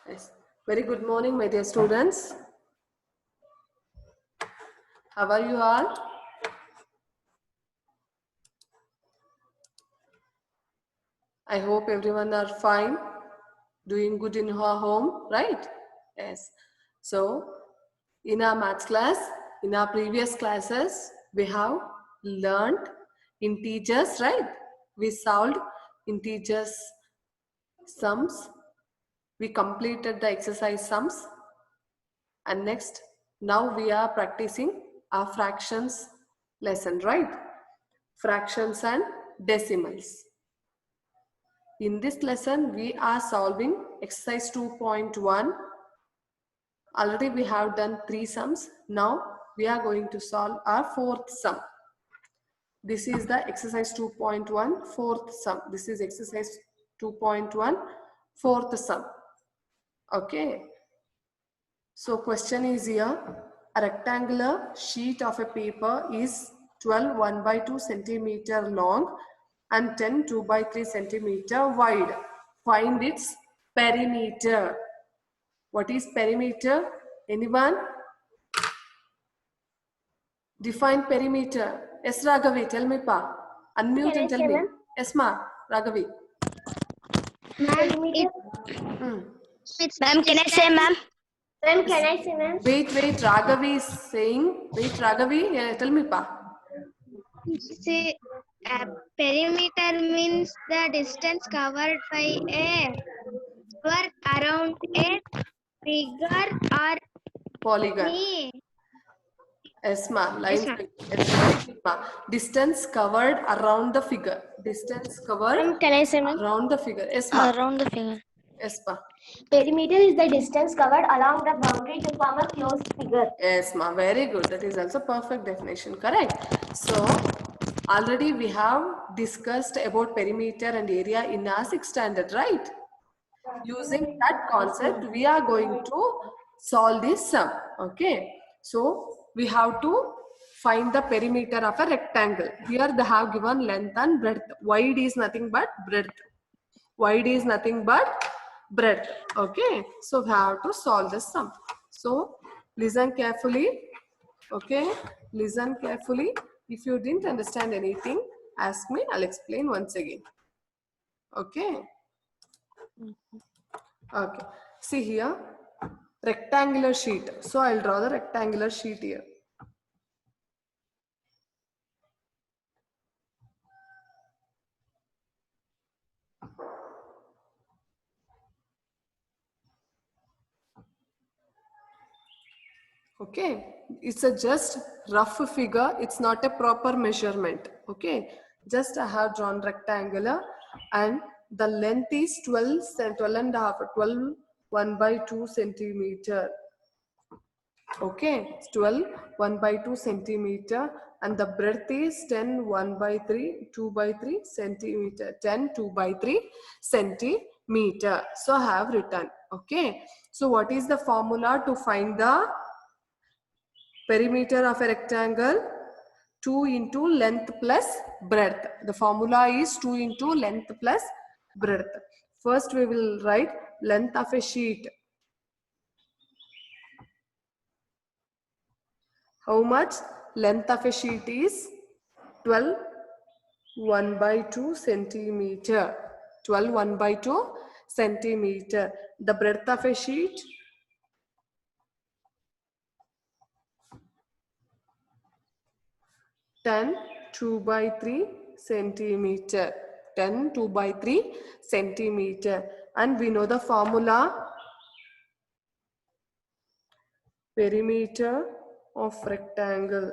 Yes. Very good morning, my dear students. How are you all? I hope everyone are fine, doing good in her home, right? Yes. So, in our maths class, in our previous classes, we have learned integers, right? We solved integers sums. We completed the exercise sums. And next, now we are practicing our fractions lesson, right? Fractions and decimals. In this lesson, we are solving exercise 2.1. Already we have done 3 sums. Now we are going to solve our 4th sum. This is the exercise 2.1 4th sum. This is exercise 2.1 4th sum. Okay. So question is here. A rectangular sheet of a paper is 12 1 by 2 centimeter long and 10 2 by 3 centimeter wide. Find its perimeter. What is perimeter? Anyone? Define perimeter. Yes, Raghavi, tell me pa. Unmute and tell me. Yes, ma. Raghavi. Ma'am, Ma'am, can I say, ma'am? Ma'am, can I say, ma'am? Wait, Raghavi is saying. Wait, Raghavi, tell me pa. See, perimeter means the distance covered by a work around a figure or Polygon. me. Yes, ma. Yes, Lines. ma'am. Yes, ma. Distance covered around the figure. Distance covered Ma'am, can I say, ma'am? around the figure. Yes, ma. Around the figure. Yes, ma. Perimeter is the distance covered along the boundary to form a closed figure. Yes, ma. Very good. That is also perfect definition. Correct. So, already we have discussed about perimeter and area in our 6th standard, right? Using that concept, we are going to solve this sum. Okay. So, we have to find the perimeter of a rectangle. Here they have given length and breadth. Wide is nothing but breadth. Wide is nothing but breadth. Okay. So, we have to solve this sum. So, listen carefully. Okay. Listen carefully. If you didn't understand anything, ask me. I'll explain once again. Okay. Okay. See here, rectangular sheet. So I'll draw the rectangular sheet here. Okay. It's a just rough figure. It's not a proper measurement. Okay. Just I have drawn rectangular and the length is 12 and a half, 12 1 by 2 centimeter. Okay, it's 12 1 by 2 centimeter and the breadth is 10 1 by 3 2 by 3 centimeter, 10 2 by 3 centimeter. So I have written. Okay, so what is the formula to find the perimeter of a rectangle? 2 into length plus breadth. The formula is 2 into length plus breadth. First we will write length of a sheet. How much? Length of a sheet is 12 1 by 2 centimeter. 12 1 by 2 centimeter. The breadth of a sheet 10 2 by 3 centimeter. 10 2 by 3 centimeter. And we know the formula. Perimeter of rectangle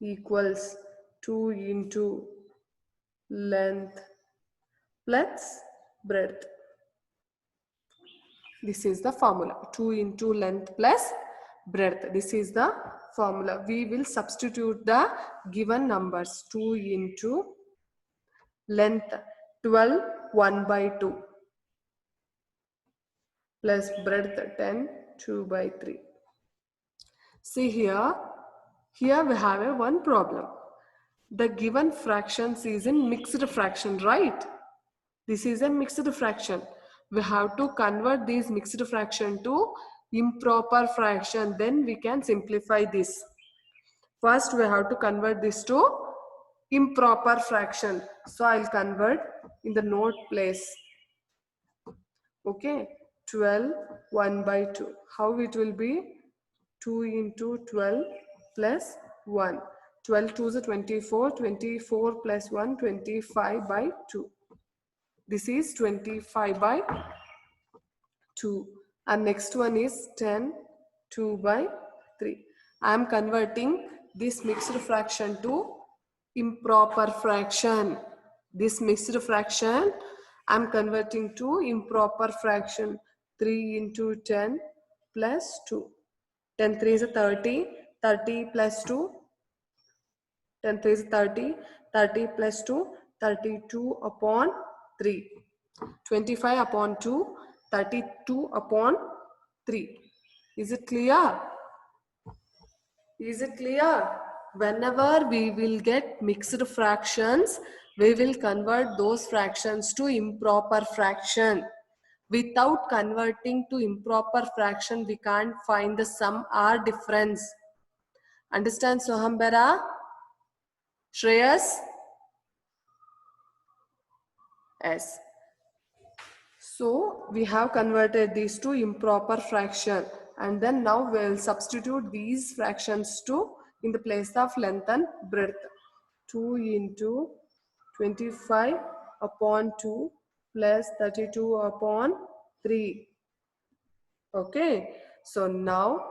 equals 2 into length plus breadth. This is the formula. 2 into length plus breadth. This is the formula. We will substitute the given numbers. 2 into length 12 1 by 2 plus breadth 10 2 by 3. See here. Here we have a one problem. The given fractions is in mixed fraction, right? This is a mixed fraction. We have to convert these mixed fraction to improper fraction. Then we can simplify this. First, we have to convert this to improper fraction. So I'll convert in the note place. Okay, 12, 1 by 2. How it will be? 2 into 12 plus 1. 12 2 is 24, 24 plus 1, 25 by 2. This is 25 by 2. And next one is 10, 2 by 3. I am converting this mixed fraction to improper fraction. This mixed fraction I am converting to improper fraction. 3 into 10 plus 2. 10 3 is 30. 30 plus 2. 10 3 is 30. 30 plus 2. 32 upon 3. 25 upon 2. 32 upon 3. Is it clear? Is it clear? Whenever we will get mixed fractions, we will convert those fractions to improper fraction. Without converting to improper fraction, we can't find the sum or difference. Understand, Soham Bera? Shreyas? Yes. So we have converted these to improper fraction, and then now we'll substitute these fractions to in the place of length and breadth. 2 into 25 upon 2 plus 32 upon 3. Okay, so now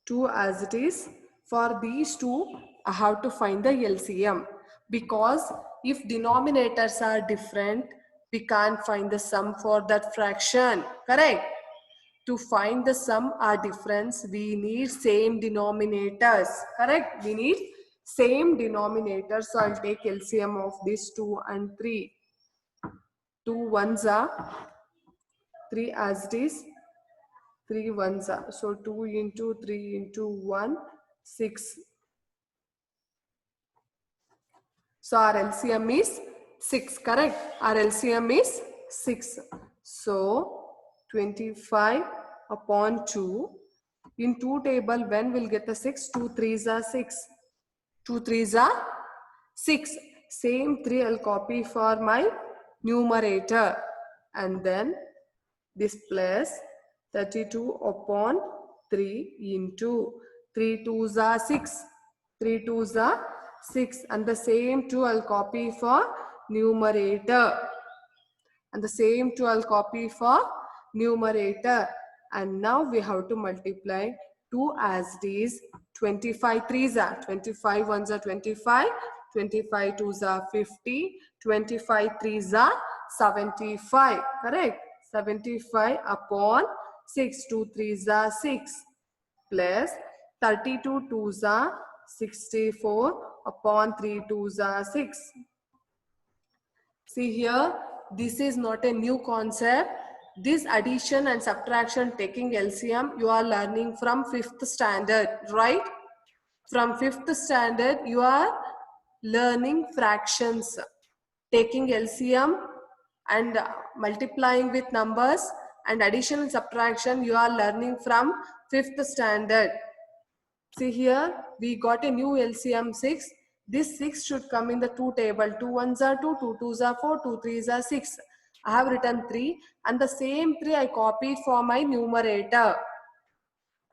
2 as it is. For these two, I have to find the LCM, because if denominators are different, we can't find the sum for that fraction. Correct? To find the sum or difference, we need same denominators. Correct? We need same denominators. So I'll take LCM of these 2 and 3. 2 ones are 3 as it is. 3 ones are. So 2 into 3 into 1, 6. So our LCM is 6, correct? Our LCM is 6. So 25 upon 2. In 2 table, when we'll get the 6? 2 3s are 6. 2 3s are 6. Same 3 I'll copy for my numerator. And then this plus 32 upon 3 into 3 2s are 6. 3 2s are 6. And the same 2 I'll copy for numerator. And the same 2 I'll copy for numerator. And now we have to multiply 2 as it is. 25 3s are 25 1s are 25. 25 2s are 50. 25 3s are 75. Correct? 75 upon 6. 2 3s are 6. Plus 32 2s are 64 upon 3 2s are 6. See here, this is not a new concept. This addition and subtraction taking LCM, you are learning from 5th standard, right? From 5th standard, you are learning fractions. Taking LCM and multiplying with numbers, and addition and subtraction, you are learning from 5th standard. See here, we got a new LCM 6. This 6 should come in the 2 table. 2 1s are 2, 2 2s are 4, 2 3s are 6. I have written 3, and the same 3 I copied for my numerator.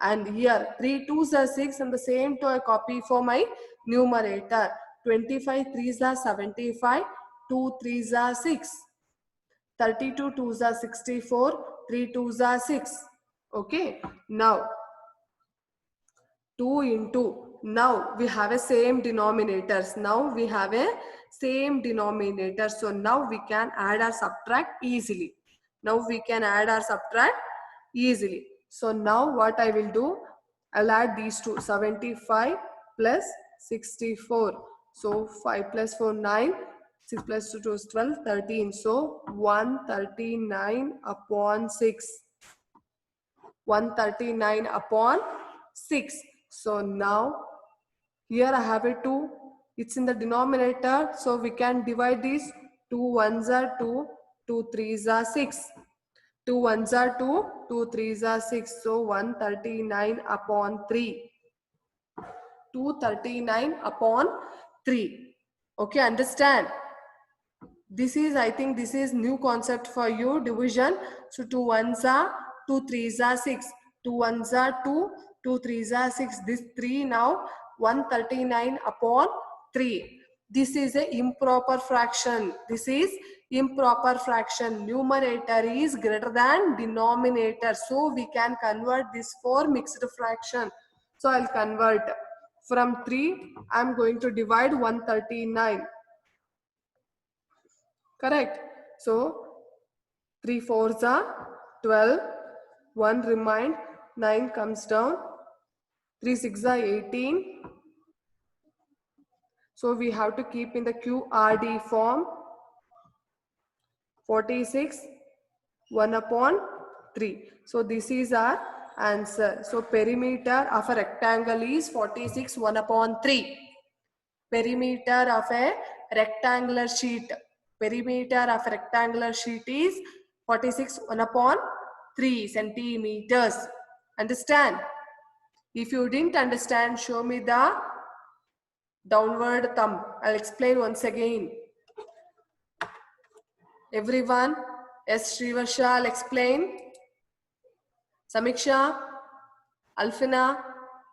And here 3 2s are 6, and the same 2 I copy for my numerator. 25 3s are 75, 2 3s are 6. 32 2s are 64, 3 2s are 6. Okay, now 2 into, now we have a same denominators. Now we have a same denominator. So now we can add or subtract easily. Now we can add or subtract easily. So now what I will do, I'll add these two, 75 plus 64. So 5 plus 4, 9. 6 plus 2 is 12, 13. So 139 upon 6. 139 upon 6. So now here I have a 2. It's in the denominator. So we can divide this 2 1s are 2, 2 3s are 6. 2 1s are 2, 2 3s are 6. So 139 upon 3. 239 upon 3. Okay, understand? This is, I think this is new concept for you, division. So 2 1s are 2, 3s are 6. 2 1s are 2, 2 3s are 6. This 3 now 139 upon 3. This is a improper fraction. This is improper fraction. Numerator is greater than denominator. So we can convert this for mixed fraction. So I'll convert from 3. I'm going to divide 139. Correct. So 3 4s are 12. 1 remained. 9 comes down. 3 6 are 18. So we have to keep in the QRD form. 46, 1 upon 3. So this is our answer. So perimeter of a rectangle is 46, 1 upon 3. Perimeter of a rectangular sheet. Perimeter of a rectangular sheet is 46, 1 upon 3 centimeters. Understand? If you didn't understand, show me the downward thumb. I'll explain once again. Everyone, yes, Srivarsha, I'll explain. Samiksha, Alfina,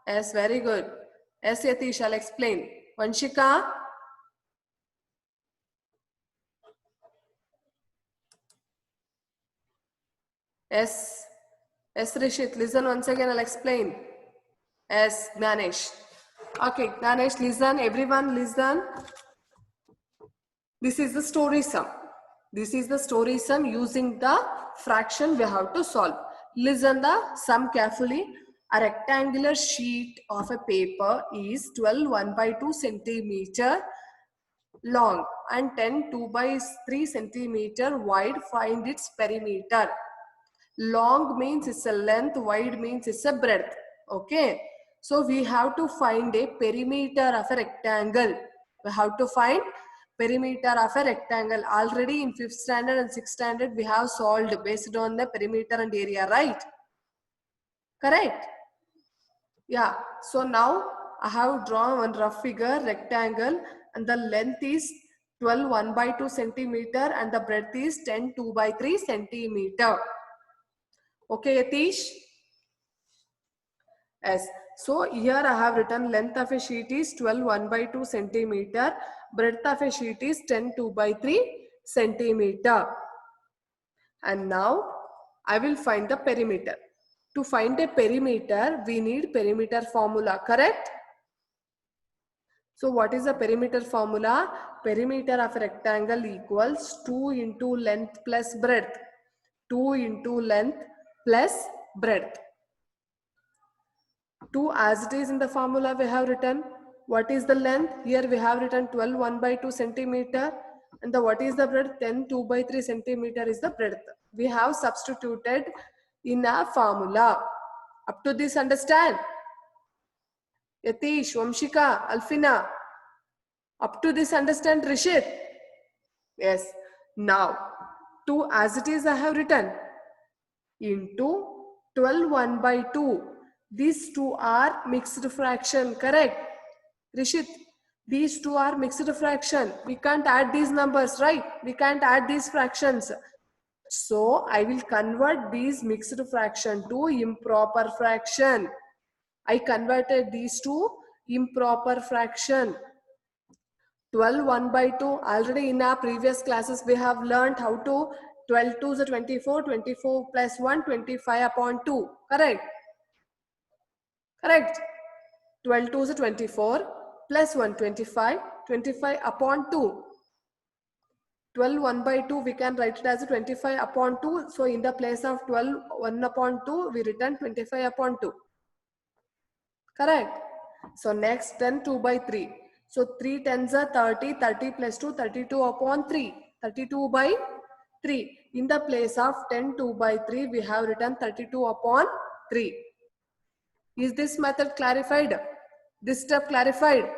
yes, very good. Yes, Yatish, I'll explain. Vanshika, yes, yes, Rishit, listen once again, I'll explain. Yes, Ganesh. Okay, Ganesh, listen, everyone listen. This is the story sum. This is the story sum using the fraction we have to solve. Listen the sum carefully. A rectangular sheet of a paper is 12 1 by 2 centimeter long and 10 2 by 3 centimeter wide. Find its perimeter. Long means it's a length, wide means it's a breadth. Okay. So we have to find a perimeter of a rectangle. We have to find perimeter of a rectangle. Already in 5th standard and 6th standard we have solved based on the perimeter and area, right? Correct? Yeah. So now I have drawn one rough figure rectangle and the length is 12 1 by 2 centimeter and the breadth is 10 2 by 3 centimeter. Okay, Yatish? Yes. So here I have written length of a sheet is 12 1 by 2 centimeter. Breadth of a sheet is 10 2 by 3 centimeter. And now I will find the perimeter. To find a perimeter, we need perimeter formula, correct? So what is the perimeter formula? Perimeter of a rectangle equals 2 into length plus breadth. 2 into length plus breadth. 2 as it is in the formula we have written. What is the length? Here we have written 12 1 by 2 centimeter. And the what is the breadth? 10 2 by 3 centimeter is the breadth. We have substituted in a formula. Up to this, understand? Yatish, Vamshika, Alfina. Up to this, understand, Rishit? Yes. Now, 2 as it is I have written into 12 1 by 2. These two are mixed fraction, correct? Rishit, these two are mixed fraction. We can't add these numbers, right? We can't add these fractions. So I will convert these mixed fraction to improper fraction. I converted these to improper fraction. 12 1 by 2. Already in our previous classes we have learned how to 12 2 is 24, 24 plus 1, 25 upon 2. Correct? Correct. 12 2 is 24 plus 1, 25, 25 upon 2. 12 1 by 2 we can write it as 25 upon 2. So in the place of 12 1 upon 2 we written 25 upon 2. Correct. So next 10 2 by 3. So 3 tens are 30, 30 plus 2, 32 upon 3, 32 by 3. In the place of 10 2 by 3 we have written 32 upon 3. Is this method clarified? This step clarified?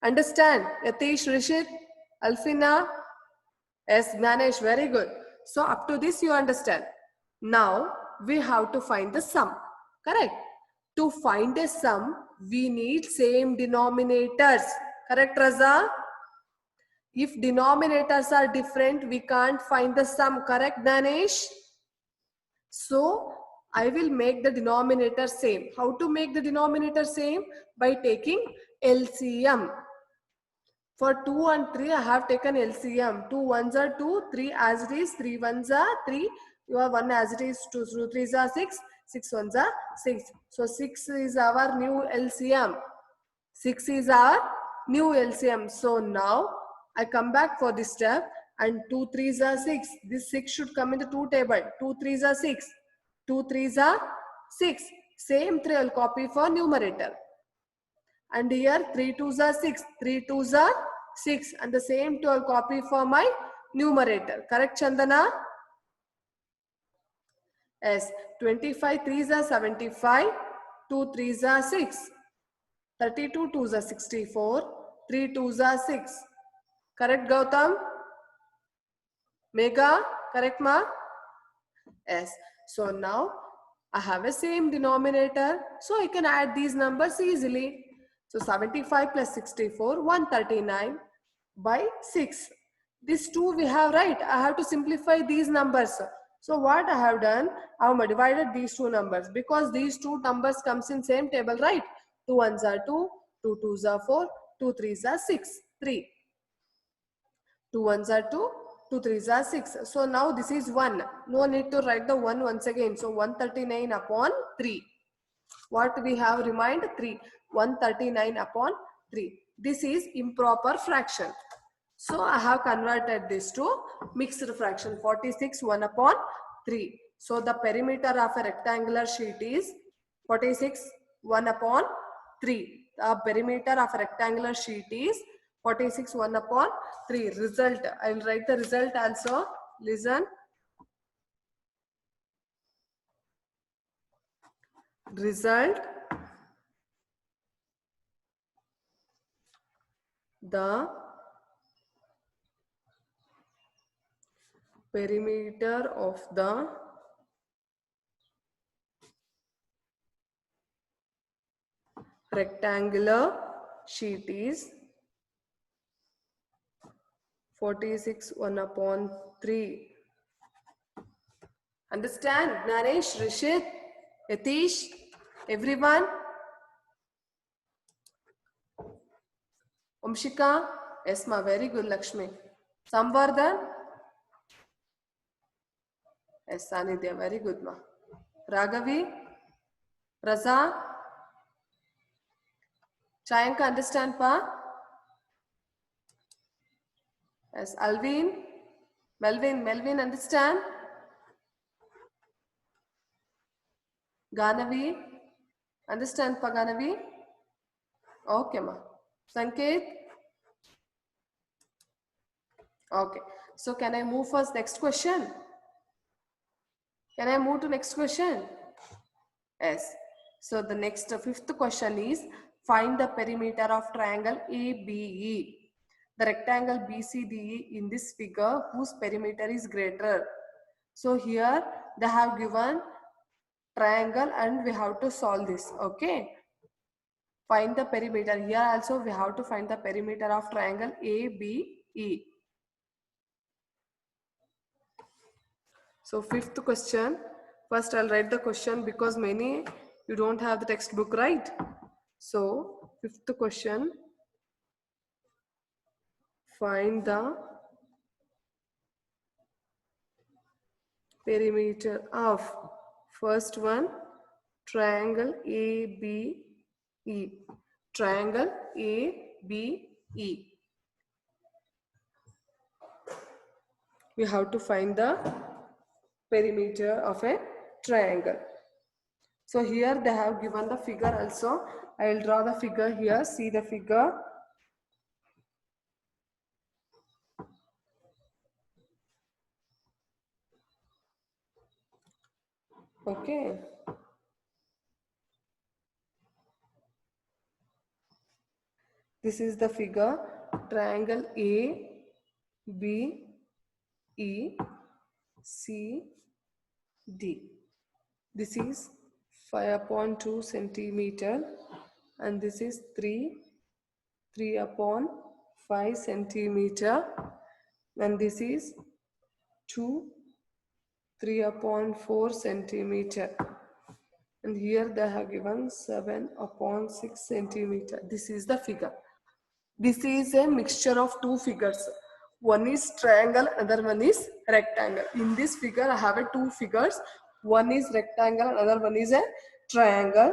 Understand? Yatish, Rishit, Alfina? Yes, Ganesh, very good. So up to this you understand. Now we have to find the sum. Correct? To find a sum, we need same denominators. Correct, Raza? If denominators are different, we can't find the sum. Correct, Ganesh? So I will make the denominator same. How to make the denominator same? By taking LCM. For 2 and 3, I have taken LCM. 2 ones are 2, 3 as it is, 3 ones are 3. You have 1 as it is, 2 3s are 6, 6 ones are 6. So 6 is our new LCM. 6 is our new LCM. So now I come back for this step and 2 3s are 6. This 6 should come in the 2 table. 2 3s are 6. 2 3s are 6. Same 3 I'll copy for numerator. And here 3 2s are 6. 3 2s are 6. And the same 2 I'll copy for my numerator. Correct, Chandana? Yes. 25 3s are 75. 2 3s are 6. 32 2s are 64. 3 2s are 6. Correct, Gautam? Mega? Correct, ma? Yes. So now I have a same denominator. So I can add these numbers easily. So 75 plus 64, 139 by 6. These two we have, right? I have to simplify these numbers. So what I have done, I have divided these two numbers because these two numbers comes in same table, right? 2 ones are 2, 2 twos are 4, 2 threes are 6, 3. 2 ones are 2, 2 threes are 6. So now this is 1. No need to write the 1 once again. So 139 upon 3. What we have remained? 3. 139 upon 3. This is improper fraction. So I have converted this to mixed fraction. 46 1 upon 3. So the perimeter of a rectangular sheet is 46 1 upon 3. The perimeter of a rectangular sheet is 46 1 upon 3. Result. I will write the result also. Listen. Result. The perimeter of the rectangular sheet is 46 1 upon 3. Understand? Naresh, Rishit, Yatish, everyone? Umshika? Yes, ma, very good, Lakshmi. Samvardhan? Yes, Sanidhya, very good, ma. Raghavi? Raza? Chayanka, understand, pa? Yes, Alvin? Melvin, understand? Ganavi? Understand, pa, Ganavi? Okay, ma. Sanket? Okay. So can I move first next question? Can I move to next question? Yes. So the next fifth question is find the perimeter of triangle ABE. The rectangle BCDE in this figure whose perimeter is greater. So here they have given triangle and we have to solve this. Okay. Find the perimeter. Here also we have to find the perimeter of triangle ABE. So fifth question, first I'll write the question because many you don't have the textbook, right? So fifth question, find the perimeter of first one, triangle ABE. Triangle ABE. We have to find the perimeter of a triangle. So here they have given the figure also. I will draw the figure here. See the figure. Okay. This is the figure. Triangle A, B, E, C, D. This is 5/2 centimeter and this is 3/5 centimeter and this is 2, 3/4 centimeter. And here they have given 7/6 centimeter. This is the figure. This is a mixture of two figures. One is triangle, another one is rectangle. In this figure, I have two figures. One is rectangle, another one is a triangle.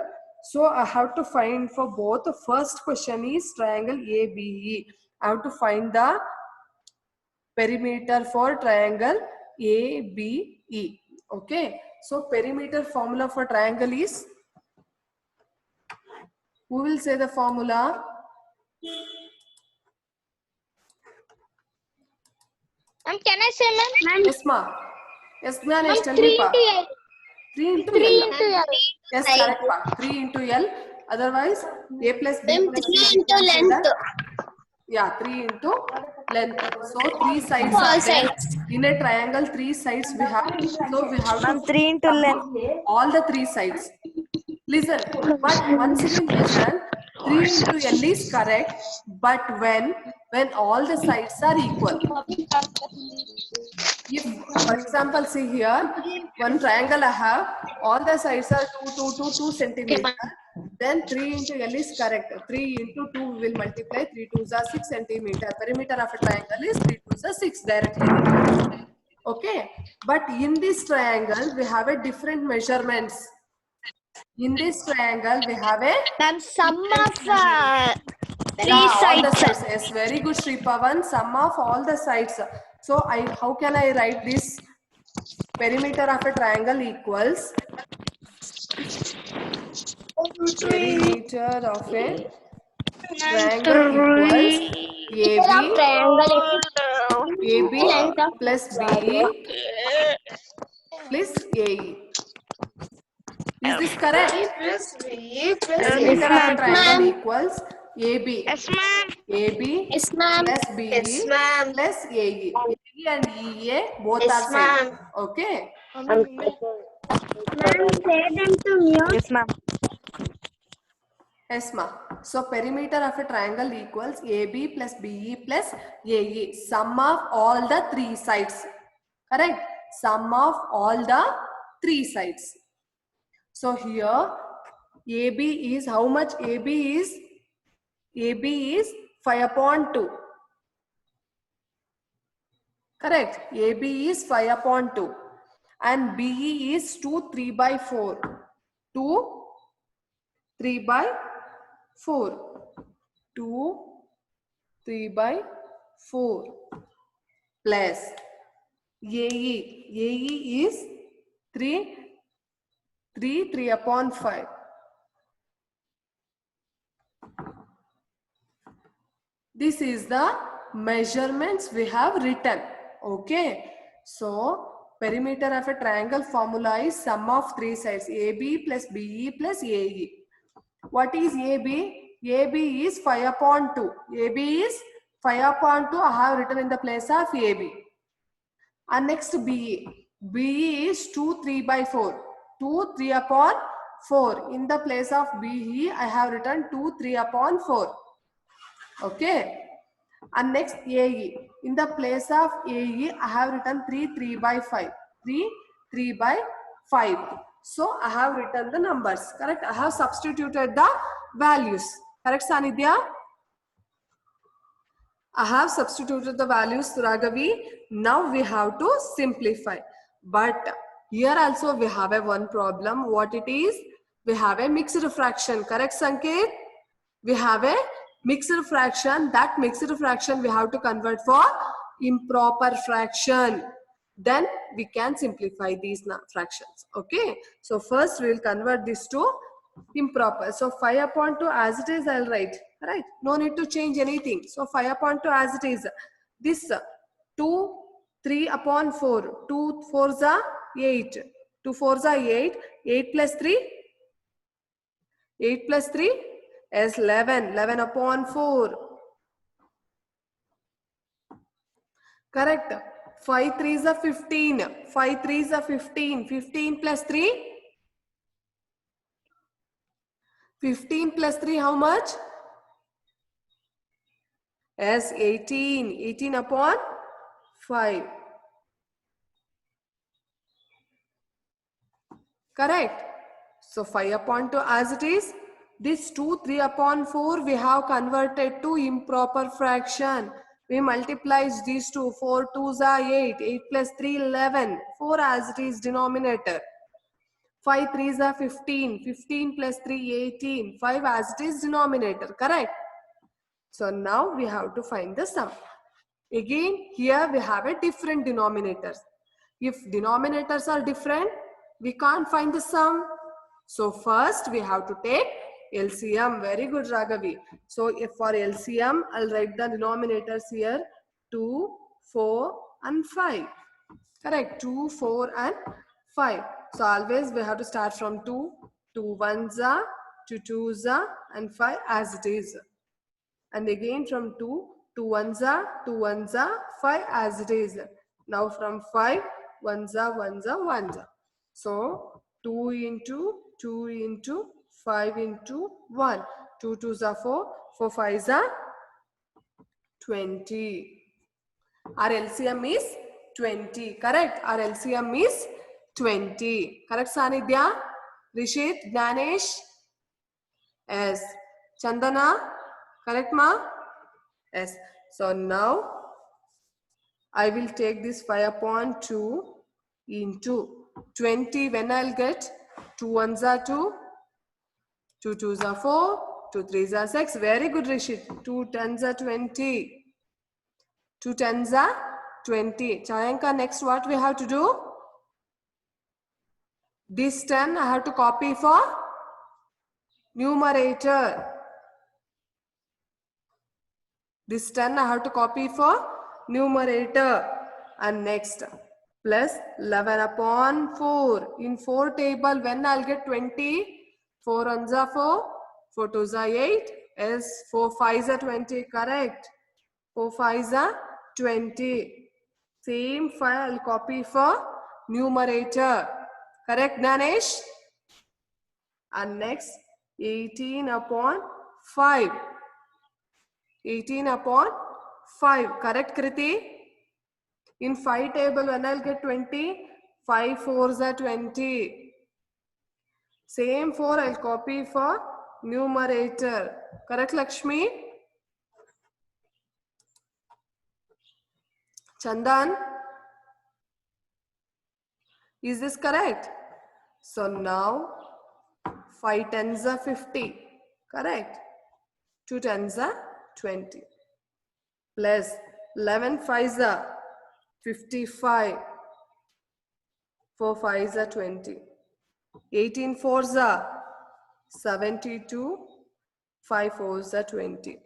So I have to find for both. The first question is triangle ABE. I have to find the perimeter for triangle ABE. Okay. So perimeter formula for triangle is, who will say the formula? Can I say, ma'am? Yes, ma. Yes, ma'am. Yes, tell 3 me, pa. into L. 3 into 3 L. into L. Yes, correct, pa. 3 into L. Otherwise, A plus B Ma'am, plus 3 C. into length. Yeah, 3 into length. So 3 sides All are there. sides. In a triangle, 3 sides we have. So we have Ma'am, to 3 into length. all the 3 sides. Listen, but once again listen. 3 into L is correct, but when all the sides are equal. If, for example, see here, one triangle I have, all the sides are 2 centimeter, then 3 into L is correct. 3 into 2 will multiply, 3 2s are 6 centimeter. Perimeter of a triangle is 3 2s are 6 directly. Okay, but in this triangle, we have a different measurements. In this triangle, we have a Ma'am, sum of three all the sides. sides. Yes, very good, Sri Pavan. Sum of all the sides. So how can I write this? Perimeter of a triangle equals perimeter of a triangle equals AB plus BE plus AE. Is this correct? Perimeter of a triangle equals AB. Yes, ma'am. AB Yes, ma'am. plus BE Yes, ma'am. plus AE. AE and EA both Yes, are same. ma'am. Okay. Ma'am, say them to mute. Yes, ma'am. Yes, ma. So perimeter of a triangle equals AB plus BE plus AE. Sum of all the 3 sides. Correct? Sum of all the 3 sides. So here AB is how much? AB is 5/2. Correct? AB is 5/2 and BE is 2 3/4. 2 3/4. 2 3/4 plus AE. AE is 3/5. This is the measurements we have written. Okay. So perimeter of a triangle formula is sum of 3 sides AB plus BE plus AE. What is AB? AB is 5/2. AB is 5/2. I have written in the place of AB. And next BE. BE is 2 3/4. 2 3/4. In the place of BE, I have written 2 3/4. Okay. And next AE. In the place of AE, I have written 3 3/5. 3 3/5. So I have written the numbers. Correct. I have substituted the values. Correct, Sanidhya? I have substituted the values, Raghavi. Now we have to simplify. But here also we have a one problem. What it is? We have a mixed fraction. Correct, Sanket? We have a mixed fraction. That mixed fraction we have to convert for improper fraction. Then we can simplify these fractions. Okay. So first we will convert this to improper. So 5/2 as it is, I'll write. Right. No need to change anything. So 5/2 as it is. This 2 3/4. 2 4s are 8. 2 4s are 8. 8 plus 3. 8 plus 3 is 11. 11/4. Correct. 5 threes are 15. 5 threes are 15. 15 plus 3? 15 plus 3, how much? Yes, 18. 18 upon 5. Correct. So 5 upon 2 as it is. This 2, 3 upon 4 we have converted to improper fraction. We multiply these two. 4 2s are 8. 8 plus 3, 11. 4 as it is denominator. 5 3s are 15. 15 plus 3, 18. 5 as it is denominator. Correct. So now we have to find the sum. Again, here we have a different denominators. If denominators are different, we can't find the sum. So first we have to take LCM. Very good, Raghavi. So if for LCM, I'll write the denominators here 2, 4 and 5. Correct. 2, 4 and 5. So always we have to start from 2. 2 1s are, 2 2s are and 5 as it is. And again from 2, 2 1s are, 2 1s are, 5 as it is. Now from 5, 1s are, 1s are, 1s are. So 2 into 2 into 5 into 1. 2 2s are 4, 4 5s are 20. Our LCM is 20. Correct. Our LCM is 20. Correct, Sanidhya? Rishit, Ganesh? Yes. Chandana? Correct, ma? Yes. So now I will take this 5 upon 2 into 20. When I'll get 2 1s are 2, 2 2s are 4, 2 3s are 6. Very good, Rishit. 2 10s are 20. 2 10s are 20. Chayanka, next what we have to do? This 10 I have to copy for numerator. This 10 I have to copy for numerator. And next plus 11 upon 4. In 4 table, when I'll get 20, 4 1s are 4, 4 2s are 8, yes, 4 5s are 20, correct. 4 5s are 20. Same 5 I'll copy for numerator. Correct, Ganesh? And next 18 upon 5. 18 upon 5. Correct, Kriti? In 5 table, when I'll get 20, 5 4s are 20. Same 4 I'll copy for numerator. Correct, Lakshmi? Chandan? Is this correct? So now 5 10s are 50. Correct? 2 10s are 20. Plus 11 5s are 55. 4 5s are 20. 18 4s are 72. 5 4s are 20.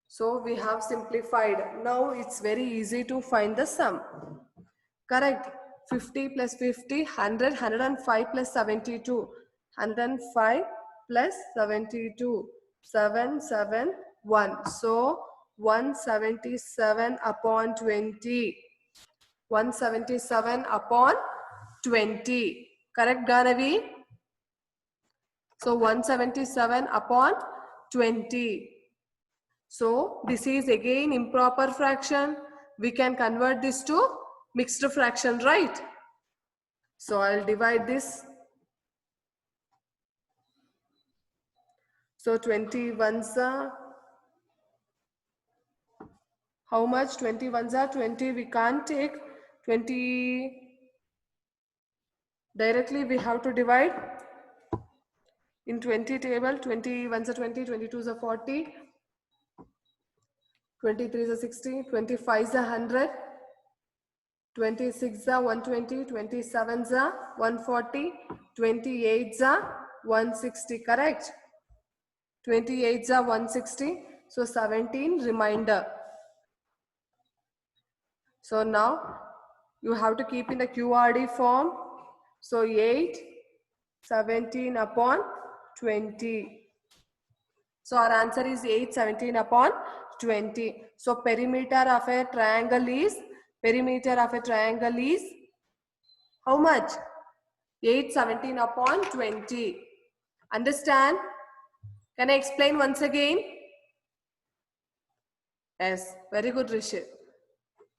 So we have simplified. Now it's very easy to find the sum. Correct. 50 plus 50, 100, 105 plus 72. 105 plus 72. 771. So 177 upon 20. 177 upon 20. Correct, Ganavi? So 177 upon 20. So this is again improper fraction. We can convert this to mixed fraction, right? So I'll divide this. So 21s are, how much? 21s are 20. We can't take 20 directly. We have to divide in 20 table. 21s are 20, 22s are 40, 23s are 60, 25s are 100, 26s are 120, 27s are 140, 28s are 160. Correct? 28s are 160. So 17 remainder. So now you have to keep in the QRD form. So 8, 17 upon 20. So our answer is 8, 17 upon 20. So perimeter of a triangle is Perimeter of a triangle is how much? 817 upon 20. Understand? Can I explain once again? Yes, very good, Rishi.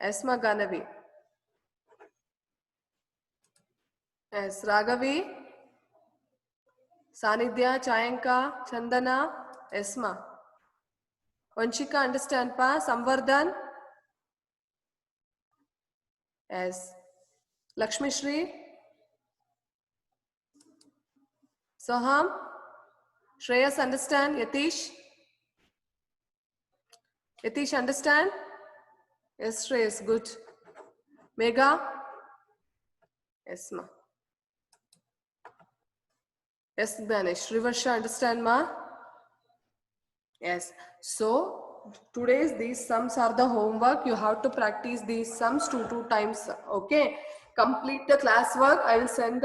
Yes, Maganavi. Yes, Ragavi. Sanidhya, Chayanka, Chandana, Esma. Vanshika, understand pa? Samvardhan? Yes. Lakshmi Shri? Soham? Shreyas, understand? Yatish? Yatish, understand? Yes, Shreyas, good. Megha? Yes, ma. Yes, Danish. Rivarsha, understand, ma? Yes. So, today's these sums are the homework. You have to practice these sums two times. Okay. Complete the classwork. I will send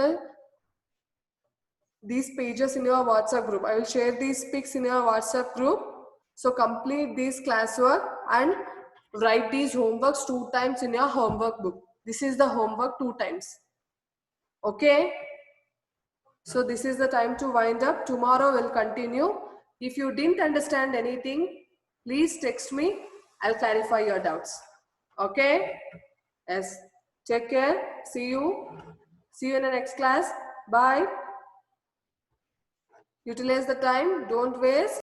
these pages in your WhatsApp group. I will share these pics in your WhatsApp group. So, complete this classwork and write these homeworks 2 times in your homework book. This is the homework 2 times. Okay. So this is the time to wind up. Tomorrow we'll continue. If you didn't understand anything, please text me. I'll clarify your doubts. Okay? Yes. Take care. See you. See you in the next class. Bye. Utilize the time. Don't waste.